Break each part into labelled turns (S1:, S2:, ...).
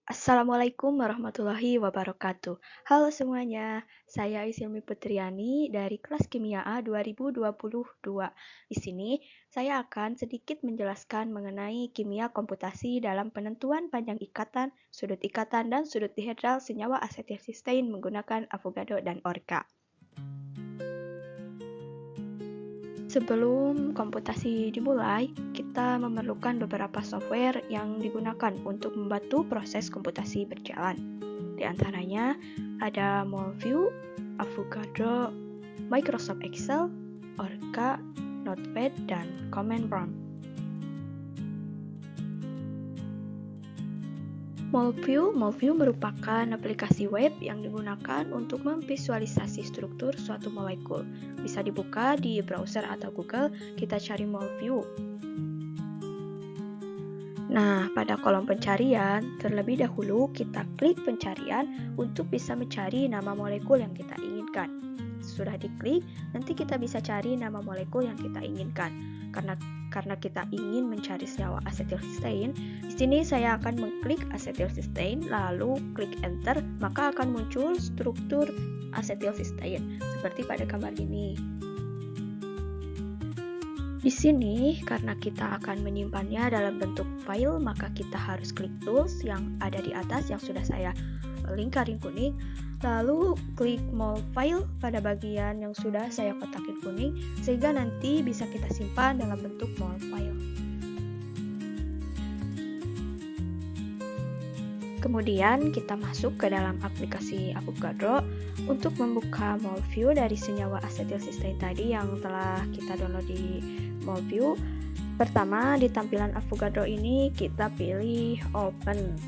S1: Assalamualaikum warahmatullahi wabarakatuh. Halo semuanya, saya Isilmi Putriani dari kelas Kimia A 2022. Di sini, saya akan sedikit menjelaskan mengenai kimia komputasi dalam penentuan panjang ikatan, sudut ikatan, dan sudut dihedral senyawa asetilsistein menggunakan Avogadro dan Orca. Sebelum komputasi dimulai, kita memerlukan beberapa software yang digunakan untuk membantu proses komputasi berjalan. Di antaranya ada Molview, Avogadro, Microsoft Excel, Orca, Notepad, dan Command Prompt. Molview merupakan aplikasi web yang digunakan untuk memvisualisasi struktur suatu molekul. Bisa dibuka di browser atau Google, kita cari Molview. Nah, pada kolom pencarian, terlebih dahulu kita klik pencarian untuk bisa mencari nama molekul yang kita inginkan. Sudah diklik, nanti kita bisa cari nama molekul yang kita inginkan. Karena kita ingin mencari senyawa asetilsistein, di sini saya akan mengklik asetilsistein, lalu klik enter, maka akan muncul struktur asetilsistein seperti pada gambar ini. Di sini, karena kita akan menyimpannya dalam bentuk file, maka kita harus klik tools yang ada di atas yang sudah saya lingkarin kuning, lalu klik Move File pada bagian yang sudah saya kotakin kuning, sehingga nanti bisa kita simpan dalam bentuk Move File. Kemudian kita masuk ke dalam aplikasi Avogadro untuk membuka Molview dari senyawa asetilsistein tadi yang telah kita download di Molview. Pertama, di tampilan Avogadro ini kita pilih Open.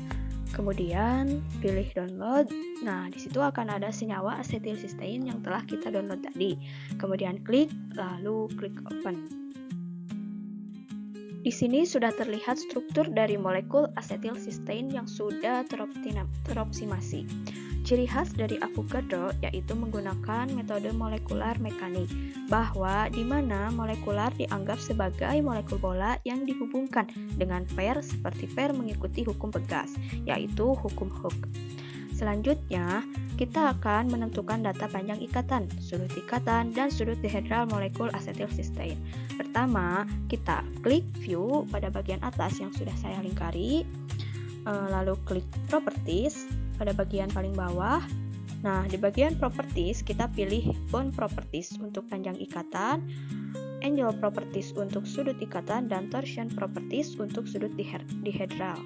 S1: Kemudian pilih Download. Nah, di situ akan ada senyawa asetilsistein yang telah kita download tadi. Kemudian klik, lalu klik Open. Di sini sudah terlihat struktur dari molekul asetilsistein yang sudah teroptimasi. Ciri khas dari Avogadro yaitu menggunakan metode molekular mekanik, bahwa di mana molekular dianggap sebagai molekul bola yang dihubungkan dengan pair seperti pair mengikuti hukum Pegas, yaitu hukum Hooke. Selanjutnya, kita akan menentukan data panjang ikatan, sudut ikatan, dan sudut dihedral molekul asetilsistein. Pertama, kita klik View pada bagian atas yang sudah saya lingkari, lalu klik Properties pada bagian paling bawah. Nah, di bagian Properties, kita pilih Bond Properties untuk panjang ikatan, Angle Properties untuk sudut ikatan, dan Torsion Properties untuk sudut dihedral.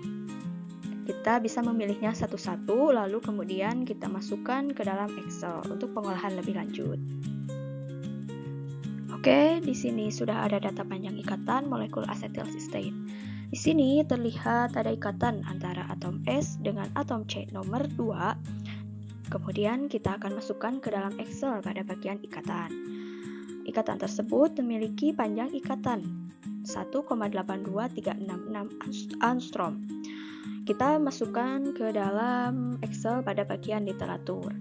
S1: Kita bisa memilihnya satu-satu, lalu kemudian kita masukkan ke dalam Excel untuk pengolahan lebih lanjut. Oke, di sini sudah ada data panjang ikatan molekul asetilsistein. Di sini terlihat ada ikatan antara atom S dengan atom C nomor 2. Kemudian kita akan masukkan ke dalam Excel pada bagian ikatan. Ikatan tersebut memiliki panjang ikatan 1,82366 angstrom. Kita masukkan ke dalam Excel pada bagian literatur.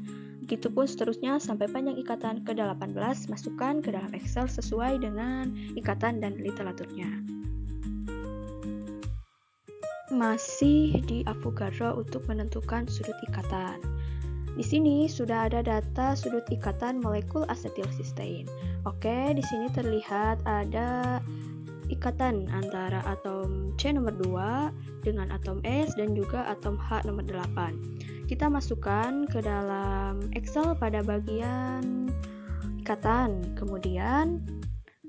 S1: Begitupun seterusnya sampai panjang ikatan ke-18 masukkan ke dalam Excel sesuai dengan ikatan dan literaturnya. Masih di Avogadro untuk menentukan sudut ikatan. Di sini sudah ada data sudut ikatan molekul asetilsistein. Oke, di sini terlihat ada ikatan antara atom C nomor 2 dengan atom S dan juga atom H nomor 8. Kita masukkan ke dalam Excel pada bagian ikatan. Kemudian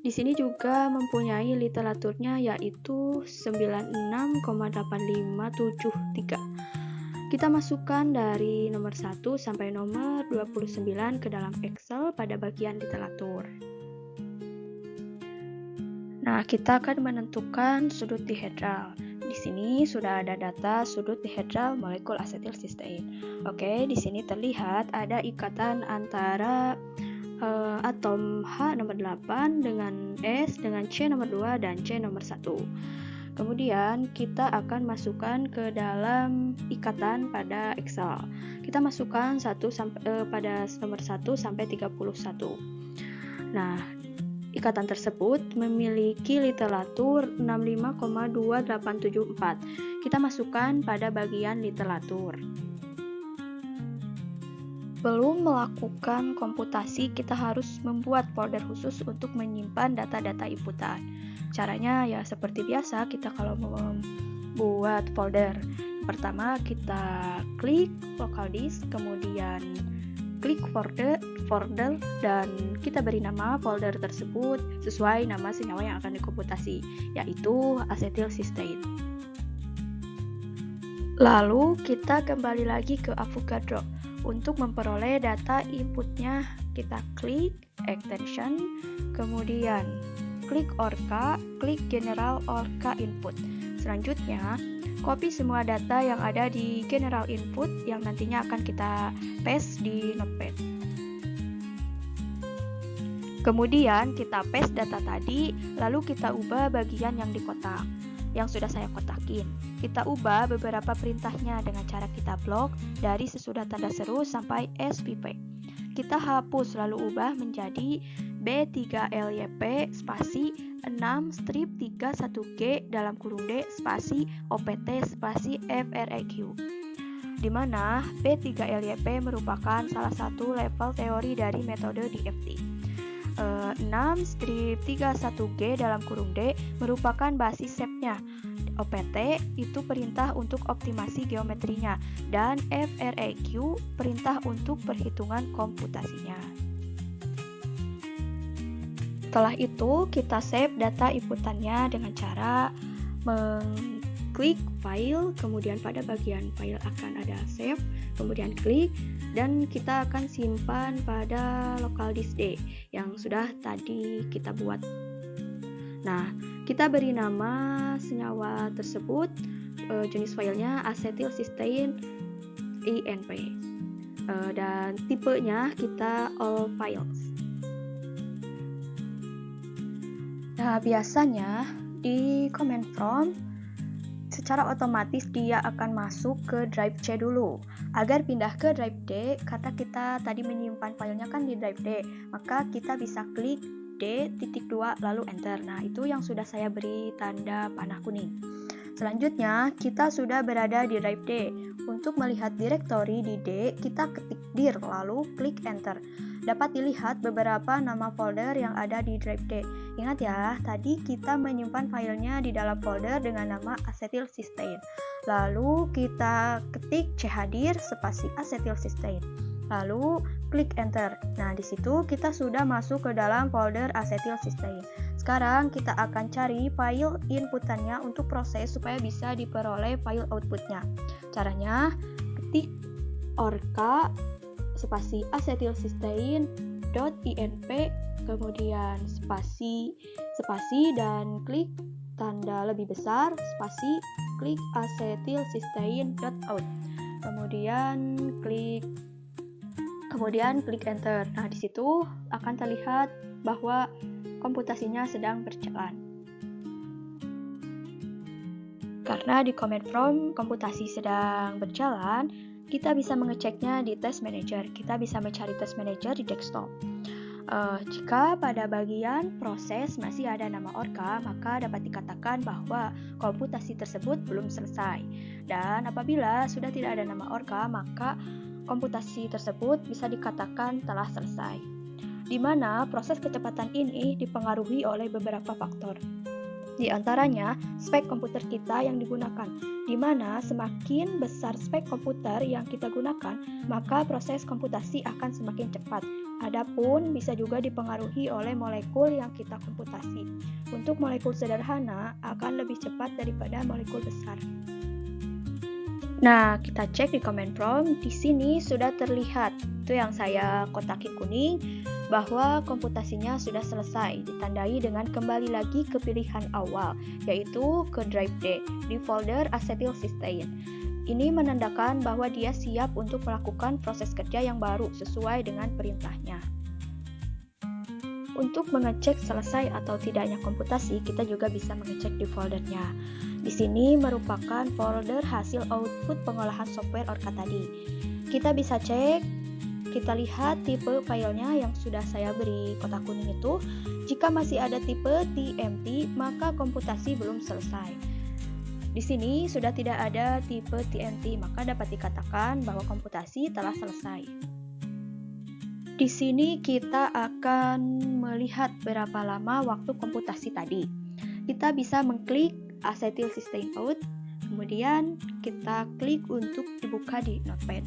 S1: di sini juga mempunyai literaturnya yaitu 96,8573. Kita masukkan dari nomor 1 sampai nomor 29 ke dalam Excel pada bagian literatur. Nah, kita akan menentukan sudut dihedral. Di sini sudah ada data sudut dihedral molekul asetilsistein. Oke, di sini terlihat ada ikatan antara atom H nomor 8 dengan S dengan C nomor 2 dan C nomor 1. Kemudian kita akan masukkan ke dalam ikatan pada Excel. Kita masukkan pada nomor 1 sampai 31. Nah, Ikatan tersebut memiliki literatur 65,2874. Kita masukkan pada bagian literatur. Belum melakukan komputasi, kita harus membuat folder khusus untuk menyimpan data-data inputan. Caranya ya seperti biasa, kita kalau membuat folder. Pertama kita klik local disk, kemudian klik folder dan kita beri nama folder tersebut sesuai nama senyawa yang akan dikomputasi, yaitu asetilsistein. Lalu kita kembali lagi ke Avogadro. Untuk memperoleh data inputnya, kita klik extension, kemudian klik Orca, klik General Orca Input. Selanjutnya, copy semua data yang ada di General Input yang nantinya akan kita paste di Notepad. Kemudian kita paste data tadi, lalu kita ubah bagian yang di kotak, yang sudah saya kotakin. Kita ubah beberapa perintahnya dengan cara kita blok dari sesudah tanda seru sampai SPP. Kita hapus lalu ubah menjadi B3LYP spasi 6 strip 31G dalam kurung D spasi OPT spasi FREQ, di mana B3LYP merupakan salah satu level teori dari metode DFT. 6 strip 31G dalam kurung D merupakan basis stepnya. OPT itu perintah untuk optimasi geometrinya, dan FREQ perintah untuk perhitungan komputasinya. Setelah itu kita save data inputannya dengan cara mengklik file, kemudian pada bagian file akan ada save, kemudian klik, dan kita akan simpan pada local disk D yang sudah tadi kita buat. Nah, kita beri nama senyawa tersebut, jenis filenya asetilsistein INP, dan tipenya kita all files. Nah, biasanya di command prompt secara otomatis dia akan masuk ke drive C dulu. Agar pindah ke drive D, kata kita tadi menyimpan filenya kan di drive D, maka kita bisa klik D.2 lalu enter. Nah, itu yang sudah saya beri tanda panah kuning. Selanjutnya, kita sudah berada di drive D. Untuk melihat direktori di D, kita ketik dir lalu klik enter. Dapat dilihat beberapa nama folder yang ada di drive D. Ingat ya, tadi kita menyimpan filenya di dalam folder dengan nama asetilsistein. Lalu kita ketik chdir spasi asetilsistein. Lalu klik enter. Nah, di situ kita sudah masuk ke dalam folder asetilsistein. Sekarang kita akan cari file inputannya untuk proses supaya bisa diperoleh file outputnya. Caranya ketik orca spasi asetilsistein.inp, kemudian spasi dan klik tanda lebih besar spasi klik asetilsistein.out. Kemudian klik enter. Nah, di situ akan terlihat bahwa komputasinya sedang berjalan. Karena di command prompt komputasi sedang berjalan, kita bisa mengeceknya di Task Manager. Kita bisa mencari Task Manager di desktop. Jika pada bagian proses masih ada nama Orca, maka dapat dikatakan bahwa komputasi tersebut belum selesai. Dan apabila sudah tidak ada nama Orca, maka komputasi tersebut bisa dikatakan telah selesai. Di mana proses kecepatan ini dipengaruhi oleh beberapa faktor. Di antaranya, spek komputer kita yang digunakan, di mana semakin besar spek komputer yang kita gunakan, maka proses komputasi akan semakin cepat. Adapun bisa juga dipengaruhi oleh molekul yang kita komputasi. Untuk molekul sederhana akan lebih cepat daripada molekul besar. Nah, kita cek di command prompt. Di sini sudah terlihat, itu yang saya kotakin kuning, bahwa komputasinya sudah selesai, ditandai dengan kembali lagi ke pilihan awal, yaitu ke drive D di folder asetilsistein. Ini menandakan bahwa dia siap untuk melakukan proses kerja yang baru sesuai dengan perintahnya. Untuk mengecek selesai atau tidaknya komputasi, kita juga bisa mengecek di foldernya. Di sini merupakan folder hasil output pengolahan software Orca tadi. Kita bisa cek Kita lihat tipe filenya yang sudah saya beri kotak kuning itu. Jika masih ada tipe TMP, maka komputasi belum selesai. Di sini sudah tidak ada tipe TNT, maka dapat dikatakan bahwa komputasi telah selesai. Di sini kita akan melihat berapa lama waktu komputasi tadi. Kita bisa mengklik Acetyl Cysteine Out, kemudian kita klik untuk dibuka di Notepad.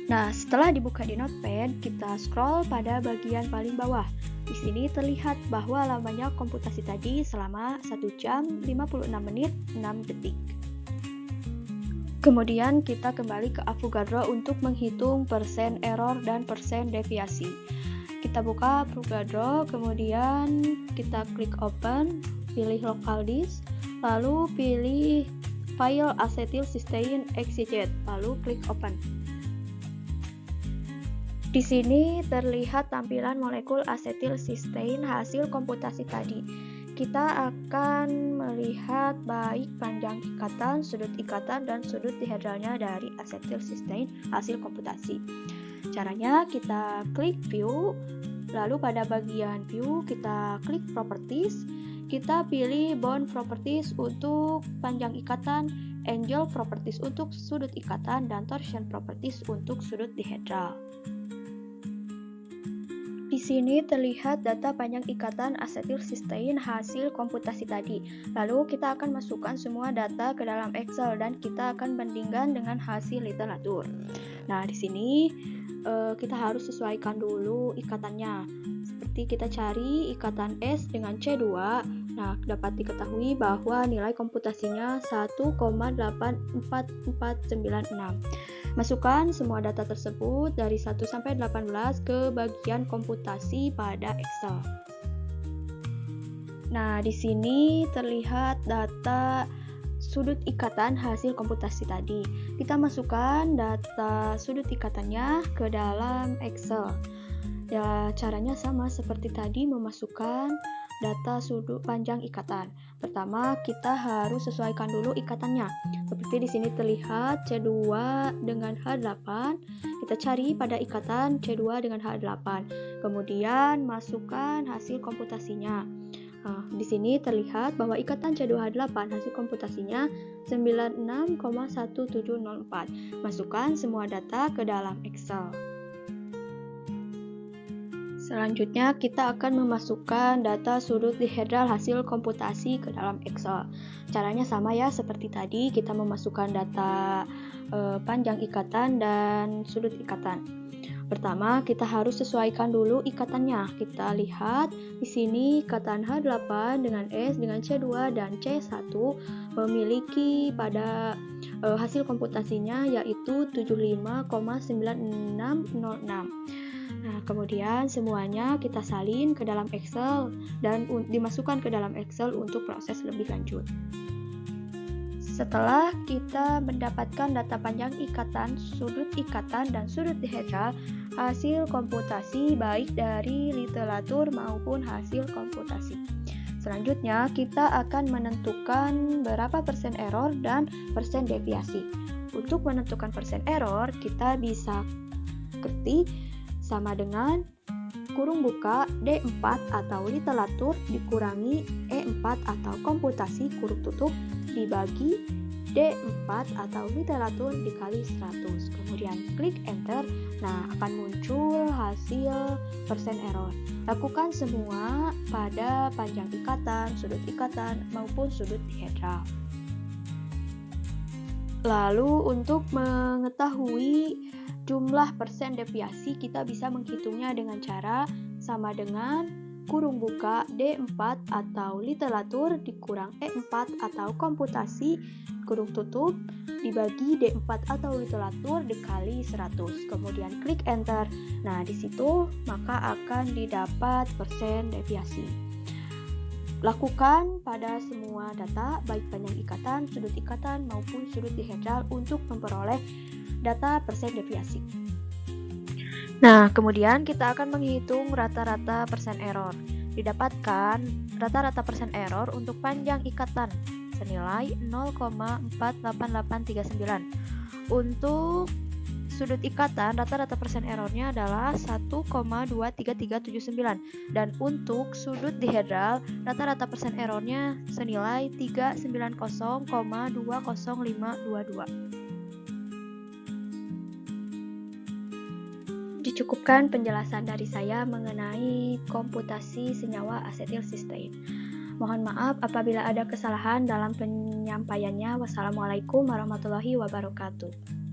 S1: Nah, setelah dibuka di Notepad, kita scroll pada bagian paling bawah. Di sini terlihat bahwa lamanya komputasi tadi selama 1 jam 56 menit 6 detik. Kemudian kita kembali ke Avogadro untuk menghitung persen error dan persen deviasi. Kita buka Avogadro, kemudian kita klik open, pilih local disk, lalu pilih file Acetyl Cysteine execute, lalu klik open. Di sini terlihat tampilan molekul asetil cysteine hasil komputasi tadi. Kita akan melihat baik panjang ikatan, sudut ikatan, dan sudut dihedralnya dari asetil cysteine hasil komputasi. Caranya kita klik view, lalu pada bagian view kita klik properties, kita pilih bond properties untuk panjang ikatan, angle properties untuk sudut ikatan, dan torsion properties untuk sudut dihedral. Di sini terlihat data panjang ikatan asetil cysteine hasil komputasi tadi. Lalu kita akan masukkan semua data ke dalam Excel dan kita akan bandingkan dengan hasil literatur. Nah, di sini kita harus sesuaikan dulu ikatannya. Seperti kita cari ikatan S dengan C2. Nah, dapat diketahui bahwa nilai komputasinya 1,84496. Masukkan semua data tersebut dari 1 sampai 18 ke bagian komputasi pada Excel. Nah, di sini terlihat data sudut ikatan hasil komputasi tadi. Kita masukkan data sudut ikatannya ke dalam Excel. Ya, caranya sama seperti tadi memasukkan data sudut panjang ikatan. Pertama, kita harus sesuaikan dulu ikatannya. Seperti di sini terlihat C2 dengan H8. Kita cari pada ikatan C2 dengan H8. Kemudian masukkan hasil komputasinya. Nah, di sini terlihat bahwa ikatan C2H8 hasil komputasinya 96,1704. Masukkan semua data ke dalam Excel. Selanjutnya, kita akan memasukkan data sudut dihedral hasil komputasi ke dalam Excel. Caranya sama ya, seperti tadi kita memasukkan data panjang ikatan dan sudut ikatan. Pertama, kita harus sesuaikan dulu ikatannya. Kita lihat di sini ikatan H8 dengan S dengan C2 dan C1 memiliki pada hasil komputasinya yaitu 75,9606. Nah, kemudian semuanya kita salin ke dalam Excel dan dimasukkan ke dalam Excel untuk proses lebih lanjut. Setelah kita mendapatkan data panjang ikatan, dan sudut dihedral hasil komputasi baik dari literatur maupun hasil komputasi. Selanjutnya, kita akan menentukan berapa persen error dan persen deviasi. Untuk menentukan persen error, kita bisa ketik sama dengan kurung buka D4 atau literatur dikurangi E4 atau komputasi kurung tutup dibagi D4 atau literatur dikali 100. Kemudian klik enter. Nah, akan muncul hasil persen error. Lakukan semua pada panjang ikatan, sudut ikatan maupun sudut dihedral. Lalu untuk mengetahui jumlah persen deviasi, kita bisa menghitungnya dengan cara sama dengan kurung buka D4 atau literatur dikurang E4 atau komputasi kurung tutup dibagi D4 atau literatur dikali 100. Kemudian klik enter. Nah, di situ maka akan didapat persen deviasi. Lakukan pada semua data baik panjang ikatan, sudut ikatan maupun sudut dihedral untuk memperoleh data persen deviasi. Nah, kemudian kita akan menghitung rata-rata persen error. Didapatkan rata-rata persen error untuk panjang ikatan senilai 0,48839. Untuk sudut ikatan, rata-rata persen errornya adalah 1,23379. Dan untuk sudut dihedral, rata-rata persen errornya senilai 390,20522. Dicukupkan penjelasan dari saya mengenai komputasi senyawa asetilsistein. Mohon maaf apabila ada kesalahan dalam penyampaiannya. Wassalamualaikum warahmatullahi wabarakatuh.